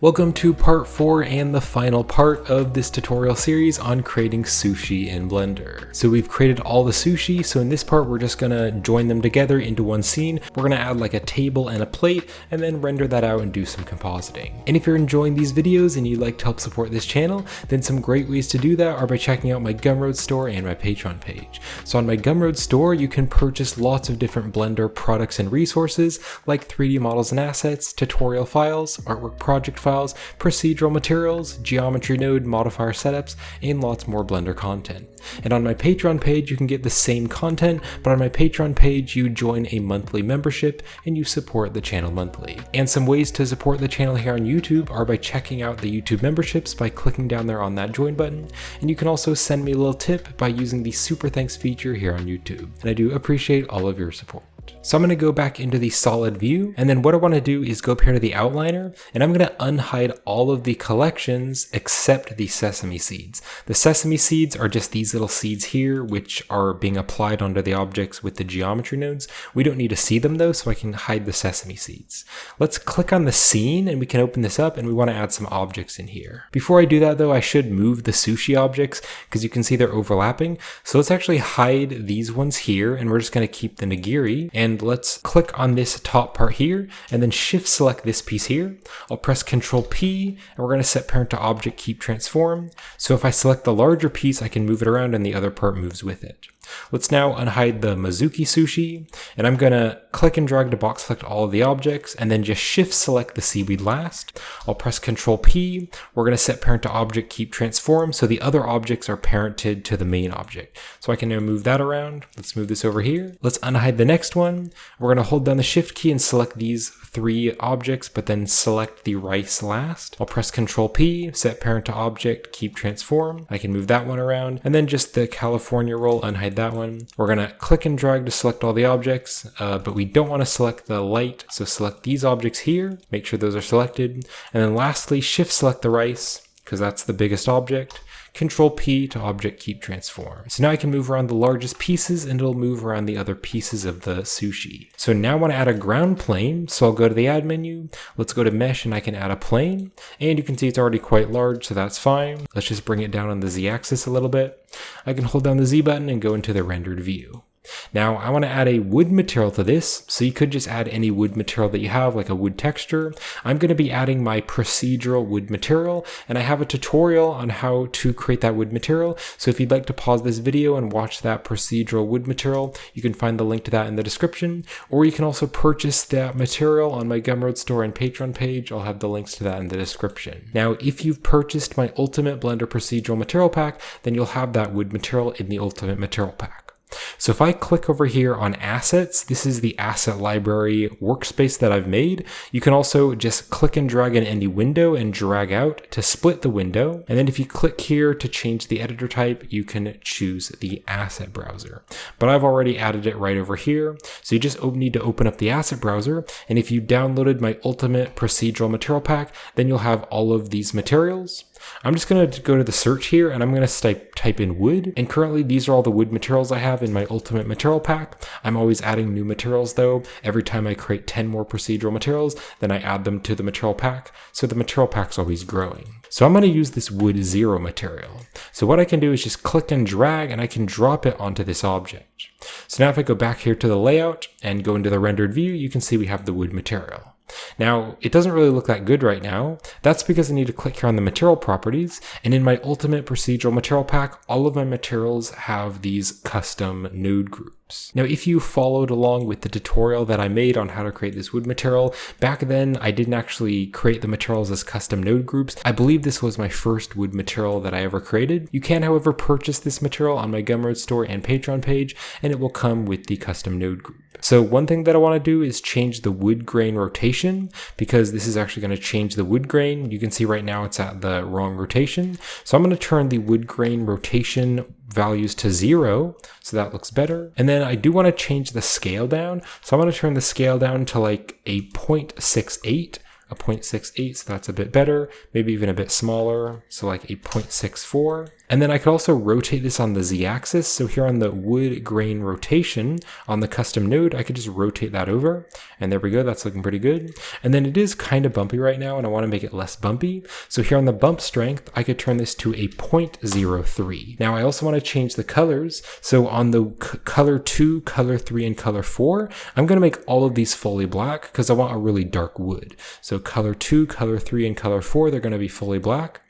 Welcome to part 4 and the final part of this tutorial series on creating sushi in Blender. So we've created all the sushi, so in this part we're just gonna join them together into one scene. We're gonna add like a table and a plate and then render that out and do some compositing. And if you're enjoying these videos and you'd like to help support this channel, then some great ways to do that are by checking out my Gumroad store and my Patreon page. So on my Gumroad store you can purchase lots of different Blender products and resources like 3D models and assets, tutorial files, artwork project files, procedural materials, geometry node modifier setups, and lots more Blender content. And on my Patreon page you can get the same content, but on my Patreon page you join a monthly membership and you support the channel monthly. And some ways to support the channel here on YouTube are by checking out the YouTube memberships by clicking down there on that join button, and you can also send me a little tip by using the super thanks feature here on YouTube. And I do appreciate all of your support. So I'm going to go back into the solid view, and then what I want to do is go up here to the outliner, and I'm going to unhide all of the collections except the sesame seeds. The sesame seeds are just these little seeds here, which are being applied onto the objects with the geometry nodes. We don't need to see them though, so I can hide the sesame seeds. Let's click on the scene and we can open this up, and we want to add some objects in here. Before I do that though, I should move the sushi objects because you can see they're overlapping. So let's actually hide these ones here, and we're just going to keep the nigiri. And let's click on this top part here and then shift select this piece here. I'll press Ctrl P and we're going to set parent to object keep transform. So if I select the larger piece, I can move it around and the other part moves with it. Let's now unhide the Mizuki sushi, and I'm going to click and drag to box select all of the objects and then just shift select the seaweed last. I'll press Ctrl P. We're going to set parent to object keep transform, so the other objects are parented to the main object. So I can now move that around. Let's move this over here. Let's unhide the next one. We're going to hold down the shift key and select these three objects, but then select the rice last. I'll press Ctrl P, set parent to object keep transform. I can move that one around, and then just the California roll, unhide that one. We're going to click and drag to select all the objects, but we don't want to select the light, so select these objects here, make sure those are selected, and then lastly shift select the rice because that's the biggest object. Ctrl P to object keep transform. So now I can move around the largest pieces and it'll move around the other pieces of the sushi. So now I want to add a ground plane, so I'll go to the add menu, let's go to mesh and I can add a plane, and you can see it's already quite large, so that's fine. Let's just bring it down on the Z axis a little bit. I can hold down the Z button and go into the rendered view. Now I want to add a wood material to this, so you could just add any wood material that you have, like a wood texture. I'm going to be adding my procedural wood material, and I have a tutorial on how to create that wood material, so if you'd like to pause this video and watch that procedural wood material, you can find the link to that in the description, or you can also purchase that material on my Gumroad store and Patreon page. I'll have the links to that in the description. Now if you've purchased my Ultimate Blender Procedural Material Pack, then you'll have that wood material in the Ultimate Material Pack. So if I click over here on assets, this is the asset library workspace that I've made. You can also just click and drag in any window and drag out to split the window. And then if you click here to change the editor type, you can choose the asset browser. But I've already added it right over here. So you just need to open up the asset browser. And if you downloaded my Ultimate Procedural Material Pack, then you'll have all of these materials. I'm just going to go to the search here and I'm going to type in wood, and currently these are all the wood materials I have in my Ultimate Material Pack. I'm always adding new materials though. Every time I create 10 more procedural materials, then I add them to the material pack, so the material pack's always growing. So I'm going to use this wood 0 material. So what I can do is just click and drag and I can drop it onto this object. So now if I go back here to the layout and go into the rendered view, you can see we have the wood material. Now, it doesn't really look that good right now. That's because I need to click here on the material properties, and in my Ultimate Procedural Material Pack, all of my materials have these custom node groups. Now, if you followed along with the tutorial that I made on how to create this wood material, back then I didn't actually create the materials as custom node groups. I believe this was my first wood material that I ever created. You can, however, purchase this material on my Gumroad store and Patreon page, and it will come with the custom node group. So one thing that I want to do is change the wood grain rotation, because this is actually going to change the wood grain. You can see right now it's at the wrong rotation. So I'm going to turn the wood grain rotation values to 0, so that looks better. And then I do want to change the scale down. So I'm going to turn the scale down to like a 0.68. a 0.68, so that's a bit better, maybe even a bit smaller, so like a 0.64. And then I could also rotate this on the z-axis. So here on the wood grain rotation on the custom node, I could just rotate that over. And there we go, that's looking pretty good. And then it is kind of bumpy right now, and I want to make it less bumpy. So here on the bump strength, I could turn this to a 0.03. Now I also want to change the colors. So on the color 2, color 3, and color 4, I'm going to make all of these fully black because I want a really dark wood. So color 2, color 3, and color 4, they're going to be fully black.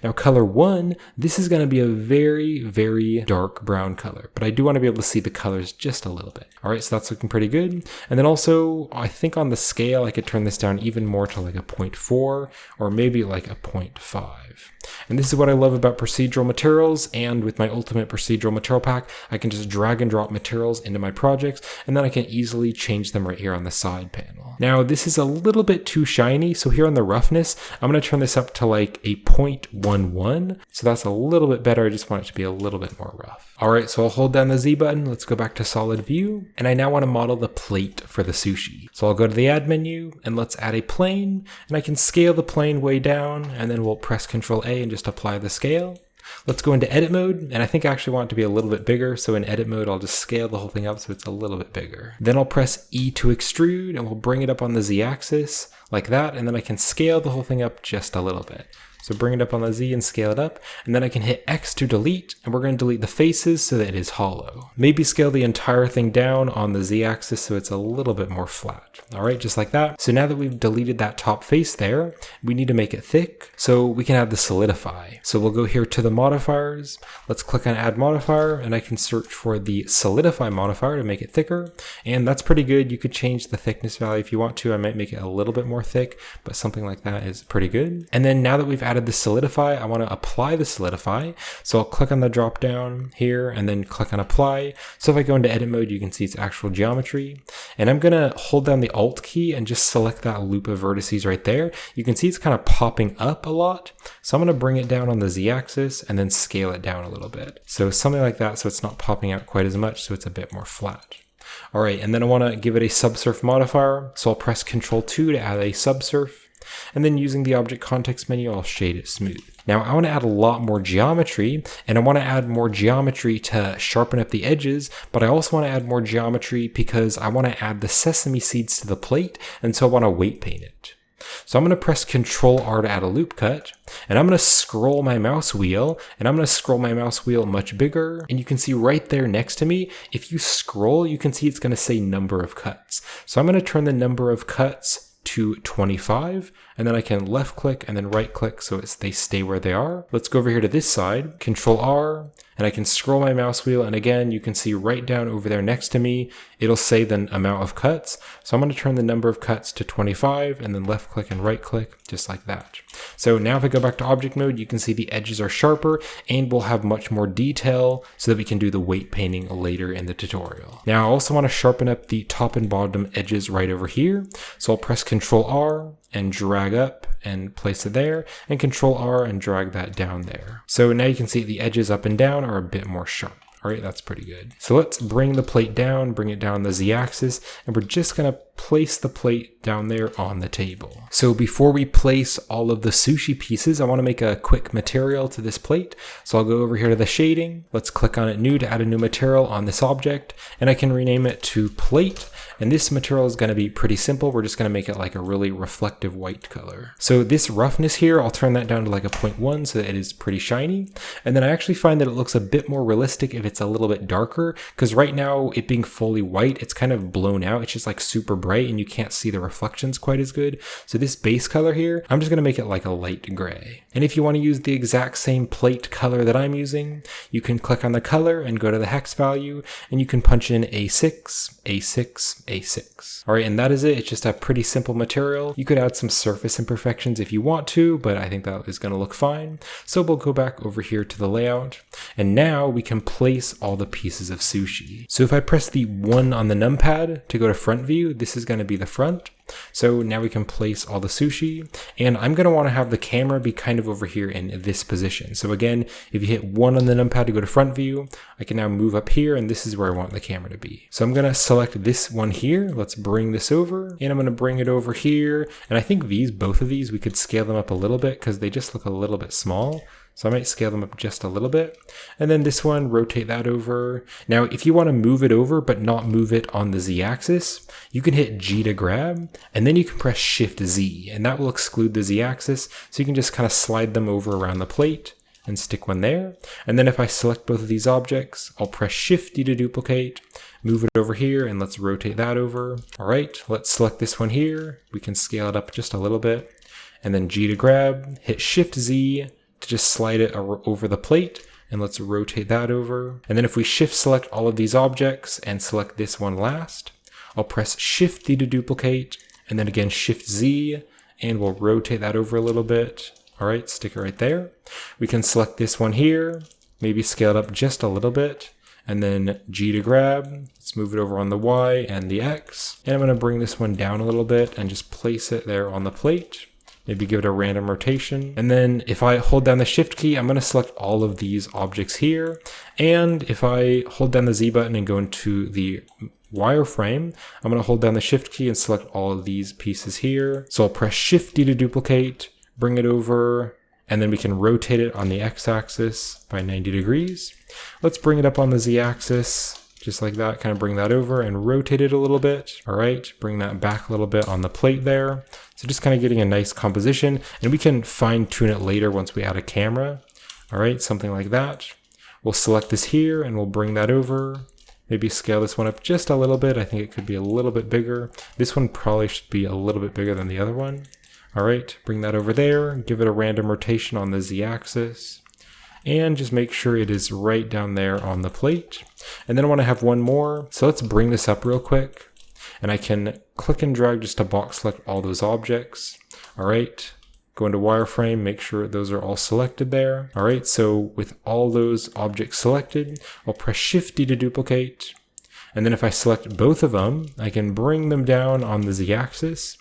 Now color 1, this is going to be a very, very dark brown color, but I do want to be able to see the colors just a little bit. All right, so that's looking pretty good. And then also, I think on the scale, I could turn this down even more to like a 0.4 or maybe like a 0.5. And this is what I love about procedural materials, and with my ultimate procedural material pack, I can just drag and drop materials into my projects, and then I can easily change them right here on the side panel. Now this is a little bit too shiny, so here on the roughness, I'm going to turn this up to like a 0.11, so that's a little bit better. I just want it to be a little bit more rough. Alright, so I'll hold down the Z button, let's go back to solid view, and I now want to model the plate for the sushi. So I'll go to the add menu, and let's add a plane, and I can scale the plane way down, and then we'll press Ctrl A and just apply the scale. Let's go into edit mode, and I think I actually want it to be a little bit bigger, so in edit mode I'll just scale the whole thing up so it's a little bit bigger. Then I'll press E to extrude, and we'll bring it up on the Z-axis like that, and then I can scale the whole thing up just a little bit. So bring it up on the Z and scale it up, and then I can hit X to delete, and we're going to delete the faces so that it is hollow. Maybe scale the entire thing down on the Z axis so it's a little bit more flat. All right, just like that. So now that we've deleted that top face there, we need to make it thick, so we can add the solidify. So we'll go here to the modifiers, let's click on add modifier, and I can search for the solidify modifier to make it thicker, and that's pretty good. You could change the thickness value if you want to. I might make it a little bit more thick, but something like that is pretty good. And then now that we've added the solidify, I want to apply the solidify. So I'll click on the drop down here and then click on apply. So if I go into edit mode, you can see its actual geometry. And I'm going to hold down the Alt key and just select that loop of vertices right there. You can see it's kind of popping up a lot. So I'm going to bring it down on the Z axis and then scale it down a little bit. So something like that, so it's not popping out quite as much, so it's a bit more flat. All right, and then I want to give it a subsurf modifier. So I'll press Ctrl 2 to add a subsurf. And then using the object context menu, I'll shade it smooth. Now I want to add a lot more geometry, and I want to add more geometry to sharpen up the edges, but I also want to add more geometry because I want to add the sesame seeds to the plate, and so I want to weight paint it. So I'm going to press Ctrl R to add a loop cut, and I'm going to scroll my mouse wheel, and I'm going to scroll my mouse wheel much bigger, and you can see right there next to me, if you scroll, you can see it's going to say number of cuts. So I'm going to turn the number of cuts to 25, and then I can left click and then right click so they stay where they are. Let's go over here to this side, Control R, and I can scroll my mouse wheel, and again, you can see right down over there next to me, it'll say the amount of cuts. So I'm going to turn the number of cuts to 25, and then left click and right click, just like that. So now if I go back to object mode, you can see the edges are sharper, and we'll have much more detail so that we can do the weight painting later in the tutorial. Now I also want to sharpen up the top and bottom edges right over here. So I'll press Control R and drag up and place it there, and Control R and drag that down there. So now you can see the edges up and down are a bit more sharp. All right, that's pretty good. So let's bring the plate down, bring it down the Z-axis, and we're just gonna place the plate down there on the table. So before we place all of the sushi pieces, I wanna make a quick material to this plate. So I'll go over here to the shading. Let's click on it new to add a new material on this object, and I can rename it to plate. And this material is gonna be pretty simple. We're just gonna make it like a really reflective white color. So this roughness here, I'll turn that down to like a 0.1 so that it is pretty shiny. And then I actually find that it looks a bit more realistic if it's a little bit darker, because right now it being fully white, it's kind of blown out. It's just like super bright and you can't see the reflections quite as good. So this base color here, I'm just gonna make it like a light gray. And if you wanna use the exact same plate color that I'm using, you can click on the color and go to the hex value, and you can punch in A6, A6, A6. All right, and that is it. It's just a pretty simple material. You could add some surface imperfections if you want to, but I think that is gonna look fine. So we'll go back over here to the layout, and now we can place all the pieces of sushi. So if I press the 1 on the numpad to go to front view, this is going to be the front. So now we can place all the sushi, and I'm going to want to have the camera be kind of over here in this position. So again, if you hit 1 on the numpad to go to front view, I can now move up here, and this is where I want the camera to be. So I'm going to select this one here. Let's bring this over, and I'm going to bring it over here. And I think both of these, we could scale them up a little bit because they just look a little bit small. So I might scale them up just a little bit. And then this one, rotate that over. Now, if you want to move it over, but not move it on the Z-axis, you can hit G to grab, and then you can press Shift Z, and that will exclude the Z-axis. So you can just kind of slide them over around the plate and stick one there. And then if I select both of these objects, I'll press Shift D to duplicate, move it over here, and let's rotate that over. All right, let's select this one here. We can scale it up just a little bit. And then G to grab, hit Shift Z, to just slide it over the plate, and let's rotate that over. And then if we shift select all of these objects and select this one last, I'll press Shift D to duplicate, and then again Shift Z, and we'll rotate that over a little bit. All right, stick it right there. We can select this one here, maybe scale it up just a little bit, and then G to grab. Let's move it over on the Y and the X. And I'm going to bring this one down a little bit and just place it there on the plate. Maybe give it a random rotation. And then if I hold down the Shift key, I'm going to select all of these objects here. And if I hold down the Z button and go into the wireframe, I'm going to hold down the Shift key and select all of these pieces here. So I'll press Shift D to duplicate, bring it over, and then we can rotate it on the X-axis by 90 degrees. Let's bring it up on the Z-axis. Just like that, kind of bring that over and rotate it a little bit. All right, bring that back a little bit on the plate there. So just kind of getting a nice composition, and we can fine tune it later once we add a camera. All right, something like that. We'll select this here and we'll bring that over. Maybe scale this one up just a little bit. I think it could be a little bit bigger. This one probably should be a little bit bigger than the other one. All right, bring that over there, give it a random rotation on the Z-axis. And just make sure it is right down there on the plate. And then I want to have one more. So let's bring this up real quick. And I can click and drag just to box select all those objects. All right, go into wireframe, make sure those are all selected there. All right, so with all those objects selected, I'll press Shift D to duplicate. And then if I select both of them, I can bring them down on the Z-axis.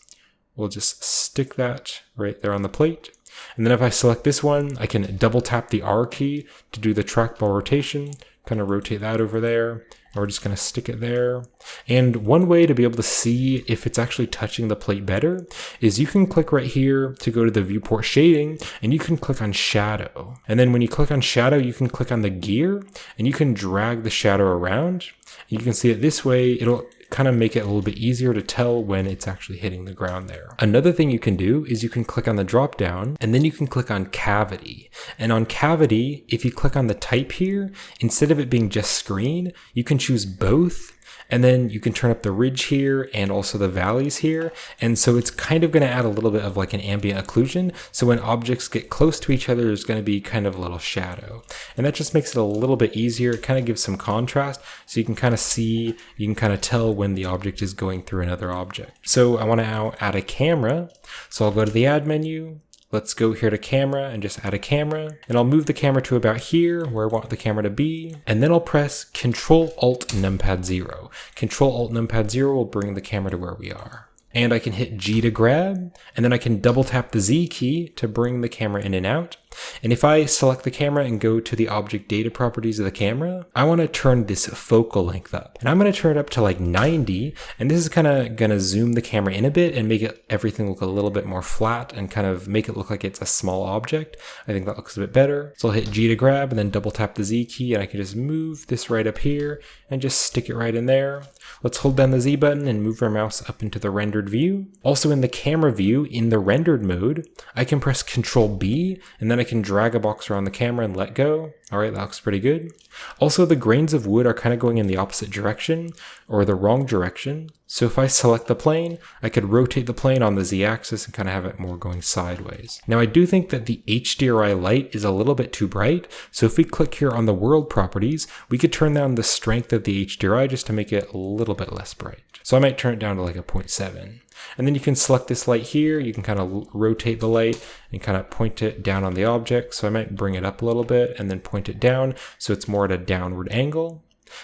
We'll just stick that right there on the plate. And then if I select this one, I can double tap the R key to do the trackball rotation, kind of rotate that over there. And we're just going to stick it there. And one way to be able to see if it's actually touching the plate better is you can click right here to go to the viewport shading, and you can click on shadow. And then when you click on shadow, you can click on the gear and you can drag the shadow around. And you can see it this way. It'll kind of make it a little bit easier to tell when it's actually hitting the ground there. Another thing you can do is you can click on the drop down, and then you can click on cavity. And on cavity, if you click on the type here, instead of it being just screen, you can choose both. And then you can turn up the ridge here and also the valleys here. And so it's kind of going to add a little bit of like an ambient occlusion. So when objects get close to each other, there's going to be kind of a little shadow. And that just makes it a little bit easier. It kind of gives some contrast. So you can kind of see, you can kind of tell when the object is going through another object. So I want to now add a camera. So I'll go to the add menu. Let's go here to camera and just add a camera. And I'll move the camera to about here where I want the camera to be. And then I'll press Control-Alt Numpad 0. Control-Alt Numpad 0 will bring the camera to where we are. And I can hit G to grab, and then I can double tap the Z key to bring the camera in and out. And if I select the camera and go to the object data properties of the camera, I want to turn this focal length up. And I'm going to turn it up to like 90, and this is kind of going to zoom the camera in a bit and make everything look a little bit more flat and kind of make it look like it's a small object. I think that looks a bit better. So I'll hit G to grab and then double tap the Z key, and I can just move this right up here and just stick it right in there. Let's hold down the Z button and move our mouse up into the rendered view. Also in the camera view, in the rendered mode, I can press Control B, and then I can drag a box around the camera and let go. All right, that looks pretty good. Also, the grains of wood are kind of going in the opposite direction, or the wrong direction. So if I select the plane, I could rotate the plane on the Z-axis and kind of have it more going sideways. Now, I do think that the HDRI light is a little bit too bright. So if we click here on the world properties, we could turn down the strength of the HDRI just to make it a little bit less bright. So I might turn it down to like a 0.7. And then you can select this light here. You can kind of rotate the light and kind of point it down on the object. So I might bring it up a little bit and then point it down so it's more at a downward angle.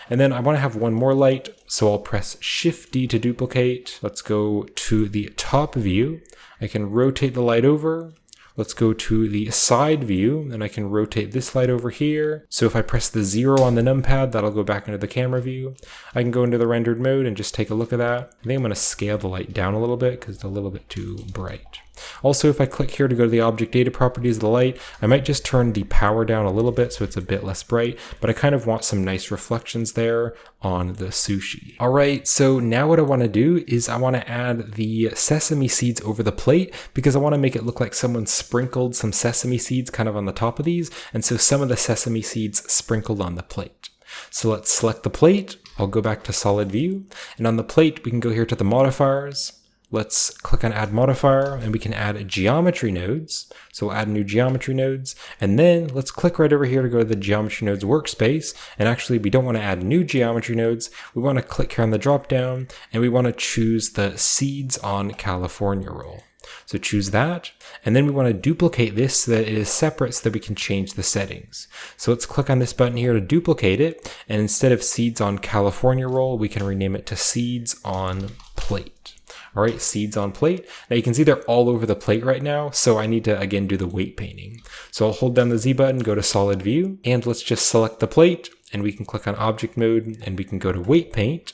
And then I want to have one more light, so I'll press Shift D to duplicate. Let's go to the top view. I can rotate the light over. Let's go to the side view, and I can rotate this light over here. So if I press the 0 on the numpad, that'll go back into the camera view. I can go into the rendered mode and just take a look at that. I think I'm going to scale the light down a little bit because it's a little bit too bright. Also, if I click here to go to the object data properties of the light, I might just turn the power down a little bit so it's a bit less bright, but I kind of want some nice reflections there on the sushi. All right, so now what I want to do is I want to add the sesame seeds over the plate because I want to make it look like someone sprinkled some sesame seeds kind of on the top of these, and so some of the sesame seeds sprinkled on the plate. So let's select the plate. I'll go back to solid view, and on the plate we can go here to the modifiers. Let's click on add modifier, and we can add geometry nodes. So we'll add new geometry nodes, and then let's click right over here to go to the geometry nodes workspace. And actually we don't want to add new geometry nodes. We want to click here on the drop down, and we want to choose the seeds on California roll. So choose that, and then we want to duplicate this so that it is separate so that we can change the settings. So let's click on this button here to duplicate it, and instead of seeds on California roll, we can rename it to seeds on plate. All right, seeds on plate. Now you can see they're all over the plate right now, so I need to again do the weight painting. So I'll hold down the Z button, go to solid view, and let's just select the plate, and we can click on object mode, and we can go to weight paint.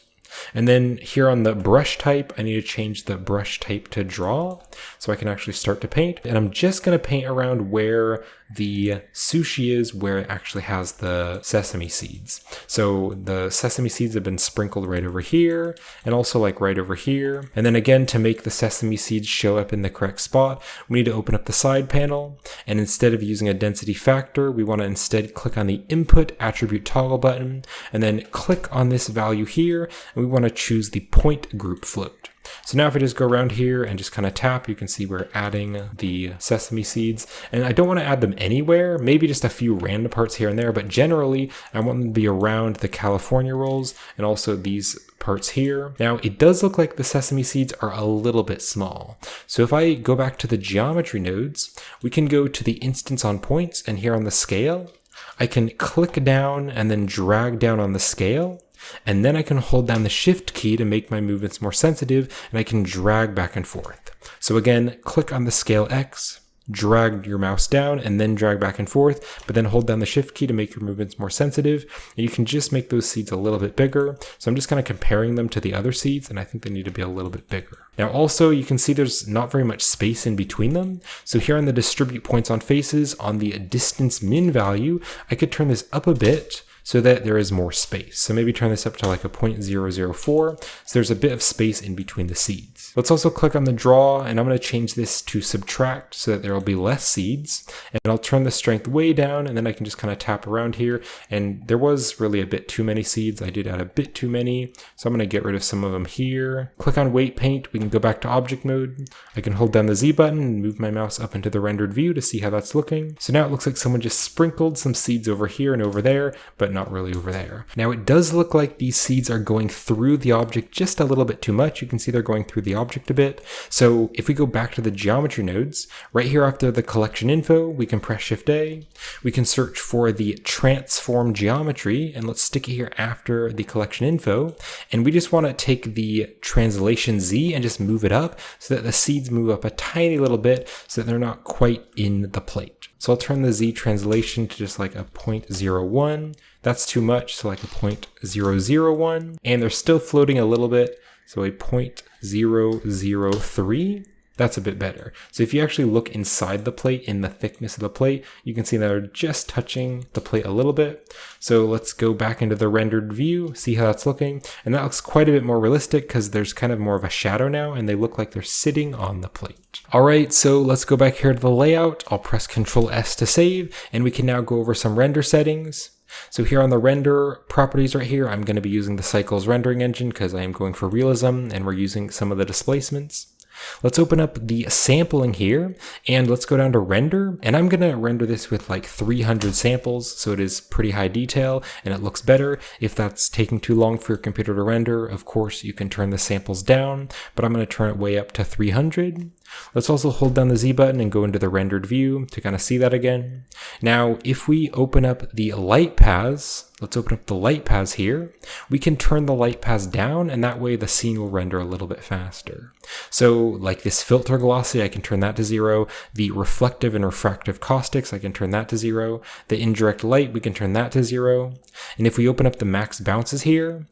And then here on the brush type, I need to change the brush type to draw so I can actually start to paint. And I'm just going to paint around where the sushi is, where it actually has the sesame seeds. So the sesame seeds have been sprinkled right over here and also like right over here. And then again, to make the sesame seeds show up in the correct spot, we need to open up the side panel. And instead of using a density factor, we want to instead click on the input attribute toggle button and then click on this value here. And we want to choose the point group float. So now if I just go around here and just kind of tap, you can see we're adding the sesame seeds. And I don't want to add them anywhere, maybe just a few random parts here and there, but generally I want them to be around the California rolls and also these parts here. Now it does look like the sesame seeds are a little bit small. So if I go back to the geometry nodes, we can go to the instance on points, and here on the scale, I can click down and then drag down on the scale. And then I can hold down the shift key to make my movements more sensitive, and I can drag back and forth. So again, click on the scale X, drag your mouse down, and then drag back and forth, but then hold down the shift key to make your movements more sensitive. And you can just make those seeds a little bit bigger. So I'm just kind of comparing them to the other seeds, and I think they need to be a little bit bigger. Now also, you can see there's not very much space in between them. So here on the distribute points on faces, on the distance min value, I could turn this up a bit so that there is more space. So maybe turn this up to like a 0.004, so there's a bit of space in between the seeds. Let's also click on the draw, and I'm going to change this to subtract so that there will be less seeds. And I'll turn the strength way down, and then I can just kind of tap around here. And there was really a bit too many seeds. I did add a bit too many, so I'm going to get rid of some of them here. Click on weight paint. We can go back to object mode. I can hold down the Z button and move my mouse up into the rendered view to see how that's looking. So now it looks like someone just sprinkled some seeds over here and over there, but not really over there. Now it does look like these seeds are going through the object just a little bit too much. You can see they're going through the object a bit. So if we go back to the geometry nodes, right here after the collection info, we can press Shift A. We can search for the transform geometry, and let's stick it here after the collection info. And we just want to take the translation Z and just move it up so that the seeds move up a tiny little bit so that they're not quite in the plate. So I'll turn the Z translation to just like a 0.01. That's too much, so like a 0.001. And they're still floating a little bit, so a 0.003. That's a bit better. So if you actually look inside the plate, in the thickness of the plate, you can see that they're just touching the plate a little bit. So let's go back into the rendered view, see how that's looking. And that looks quite a bit more realistic because there's kind of more of a shadow now, and they look like they're sitting on the plate. All right, so let's go back here to the layout. I'll press Control S to save, and we can now go over some render settings. So here on the render properties right here, I'm going to be using the Cycles rendering engine because I am going for realism, and we're using some of the displacements. Let's open up the sampling here, and let's go down to render, and I'm going to render this with like 300 samples, so it is pretty high detail and it looks better. If that's taking too long for your computer to render, of course you can turn the samples down, but I'm going to turn it way up to 300. Let's also hold down the Z button and go into the rendered view to kind of see that again. Now, if we open up the light paths, let's open up the light paths here, we can turn the light paths down, and that way the scene will render a little bit faster. So like this filter glossy, I can turn that to 0. The reflective and refractive caustics, I can turn that to 0. The indirect light, we can turn that to 0. And if we open up the max bounces here,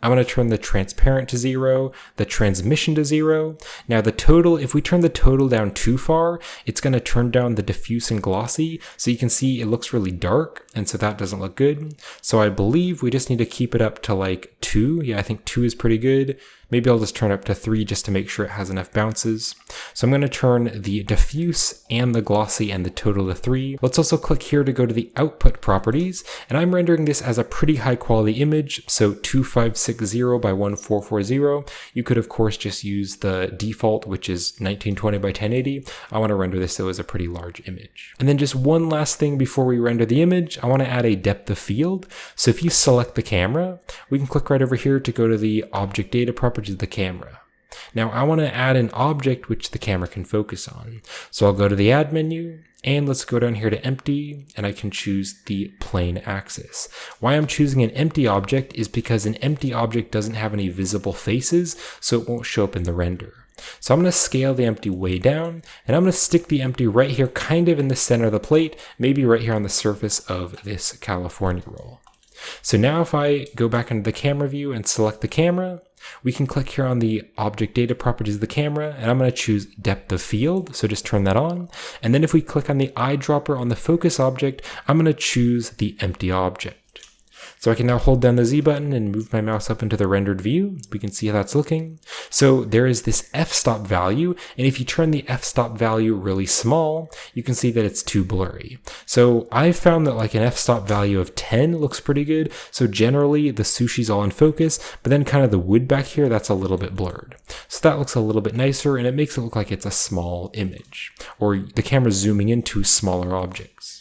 I'm going to turn the transparent to 0, the transmission to 0. Now the total, if we turn the total down too far, it's going to turn down the diffuse and glossy. So you can see it looks really dark, and so that doesn't look good. So I believe we just need to keep it up to like 2. Yeah, I think 2 is pretty good. Maybe I'll just turn it up to 3 just to make sure it has enough bounces. So I'm going to turn the diffuse and the glossy and the total to 3. Let's also click here to go to the output properties. And I'm rendering this as a pretty high quality image. So 2560 by 1440. You could of course just use the default, which is 1920 by 1080. I want to render this though as a pretty large image. And then just one last thing before we render the image, I want to add a depth of field. So if you select the camera, we can click right over here to go to the object data properties of the camera. Now I want to add an object which the camera can focus on. So I'll go to the add menu, and let's go down here to empty, and I can choose the plane axis. Why I'm choosing an empty object is because an empty object doesn't have any visible faces, so it won't show up in the render. So I'm going to scale the empty way down, and I'm going to stick the empty right here kind of in the center of the plate, maybe right here on the surface of this California roll. So now if I go back into the camera view and select the camera, we can click here on the object data properties of the camera, and I'm going to choose depth of field, so just turn that on. And then if we click on the eyedropper on the focus object, I'm going to choose the empty object. So I can now hold down the Z button and move my mouse up into the rendered view. We can see how that's looking. So there is this f-stop value, and if you turn the f-stop value really small, you can see that it's too blurry. So I've found that like an f-stop value of 10 looks pretty good. So generally the sushi's all in focus, but then kind of the wood back here, that's a little bit blurred. So that looks a little bit nicer, and it makes it look like it's a small image, or the camera's zooming into smaller objects.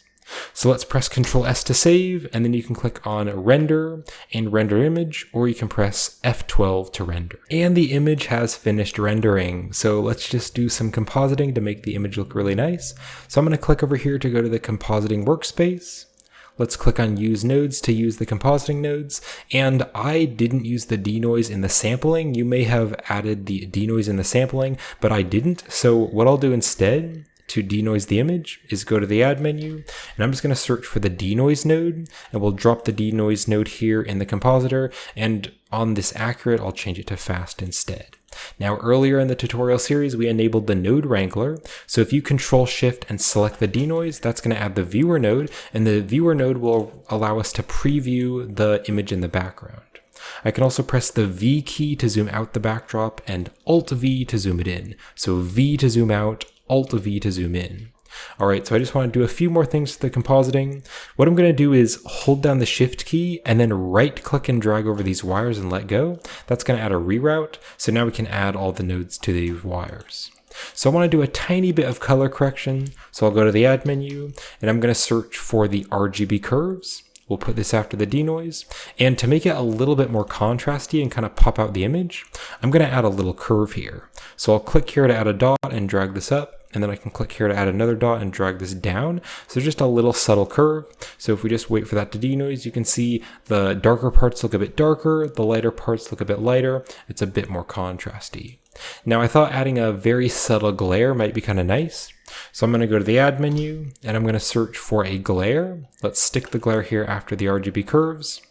So let's press Ctrl S to save, and then you can click on render and render image, or you can press F12 to render. And the image has finished rendering. So let's just do some compositing to make the image look really nice. So I'm going to click over here to go to the compositing workspace. Let's click on use nodes to use the compositing nodes. And I didn't use the denoise in the sampling. You may have added the denoise in the sampling, but I didn't. So what I'll do instead to denoise the image is go to the add menu, and I'm just going to search for the denoise node, and we'll drop the denoise node here in the compositor, and on this accurate I'll change it to fast instead. Now earlier in the tutorial series we enabled the node wrangler, so if you Control Shift and select the denoise, that's going to add the viewer node, and the viewer node will allow us to preview the image in the background. I can also press the V key to zoom out the backdrop and Alt V to zoom it in. So V to zoom out, Alt V to zoom in. Alright, so I just want to do a few more things to the compositing. What I'm going to do is hold down the Shift key and then right click and drag over these wires and let go. That's going to add a reroute. So now we can add all the nodes to these wires. So I want to do a tiny bit of color correction. So I'll go to the add menu, and I'm going to search for the RGB curves. We'll put this after the denoise, and to make it a little bit more contrasty and kind of pop out the image, I'm going to add a little curve here. So I'll click here to add a dot and drag this up, and then I can click here to add another dot and drag this down. So just a little subtle curve. So if we just wait for that to denoise, you can see the darker parts look a bit darker, the lighter parts look a bit lighter. It's a bit more contrasty. Now I thought adding a very subtle glare might be kind of nice. So I'm going to go to the add menu, and I'm going to search for a glare. Let's stick the glare here after the RGB curves.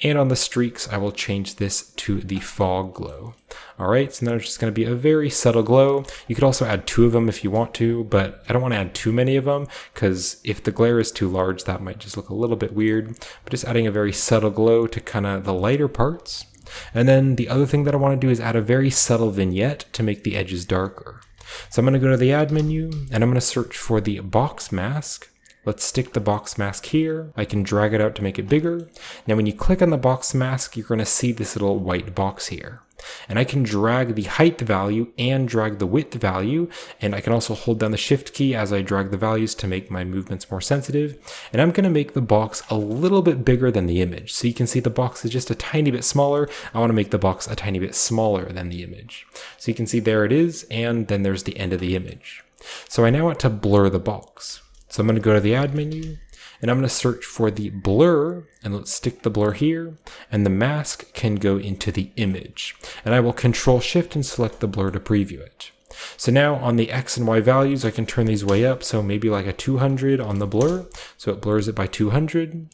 And on the streaks, I will change this to the fog glow. Alright, so now it's just going to be a very subtle glow. You could also add 2 of them if you want to, but I don't want to add too many of them, because if the glare is too large, that might just look a little bit weird. But just adding a very subtle glow to kind of the lighter parts. And then the other thing that I want to do is add a very subtle vignette to make the edges darker. So I'm going to go to the add menu, and I'm going to search for the box mask. Let's stick the box mask here. I can drag it out to make it bigger. Now when you click on the box mask, you're going to see this little white box here. And I can drag the height value and drag the width value, and I can also hold down the shift key as I drag the values to make my movements more sensitive. And I'm going to make the box a little bit bigger than the image. So you can see the box is just a tiny bit smaller. I want to make the box a tiny bit smaller than the image. So you can see there it is, and then there's the end of the image. So I now want to blur the box. So I'm going to go to the add menu, and I'm going to search for the blur, and let's stick the blur here, and the mask can go into the image. And I will Control Shift and select the blur to preview it. So now on the X and Y values, I can turn these way up, so maybe like a 200 on the blur, so it blurs it by 200.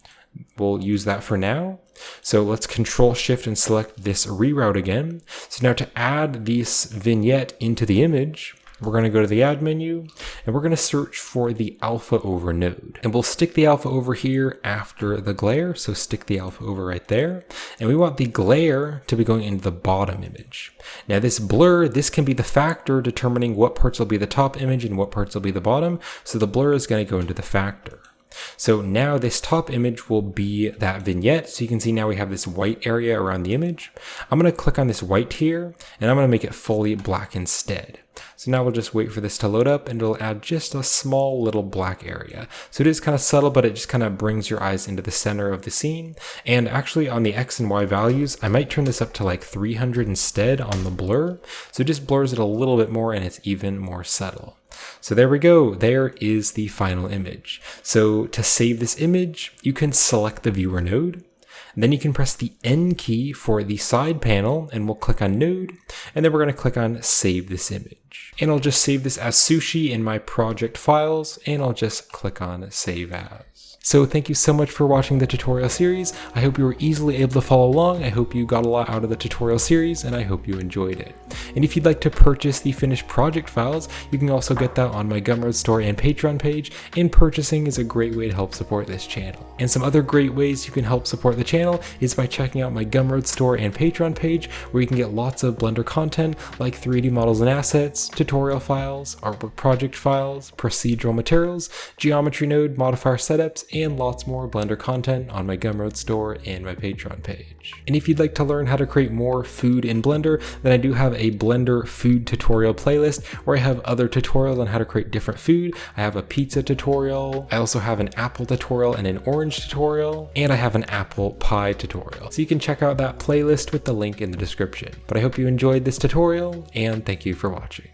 We'll use that for now. So let's Control Shift and select this reroute again. So now to add this vignette into the image, we're going to go to the add menu, and we're going to search for the alpha over node. And we'll stick the alpha over here after the glare. So stick the alpha over right there. And we want the glare to be going into the bottom image. Now this blur, this can be the factor determining what parts will be the top image and what parts will be the bottom. So the blur is going to go into the factor. So now this top image will be that vignette. So you can see now we have this white area around the image. I'm going to click on this white here, and I'm going to make it fully black instead. So now we'll just wait for this to load up, and it'll add just a small little black area. So it is kind of subtle, but it just kind of brings your eyes into the center of the scene. And actually on the X and Y values, I might turn this up to like 300 instead on the blur. So it just blurs it a little bit more, and it's even more subtle. So there we go. There is the final image. So to save this image, you can select the viewer node. Then you can press the N key for the side panel, and we'll click on node, and then we're going to click on save this image. And I'll just save this as Sushi in my project files, and I'll just click on save as. So thank you so much for watching the tutorial series. I hope you were easily able to follow along. I hope you got a lot out of the tutorial series, and I hope you enjoyed it. And if you'd like to purchase the finished project files, you can also get that on my Gumroad store and Patreon page, and purchasing is a great way to help support this channel. And some other great ways you can help support the channel is by checking out my Gumroad store and Patreon page, where you can get lots of Blender content like 3D models and assets, tutorial files, artwork project files, procedural materials, geometry node modifier setups, and lots more Blender content on my Gumroad store and my Patreon page. And if you'd like to learn how to create more food in Blender, then I do have a Blender food tutorial playlist where I have other tutorials on how to create different food. I have a pizza tutorial, I also have an apple tutorial and an orange tutorial, and I have an apple pie tutorial. So you can check out that playlist with the link in the description. But I hope you enjoyed this tutorial, and thank you for watching.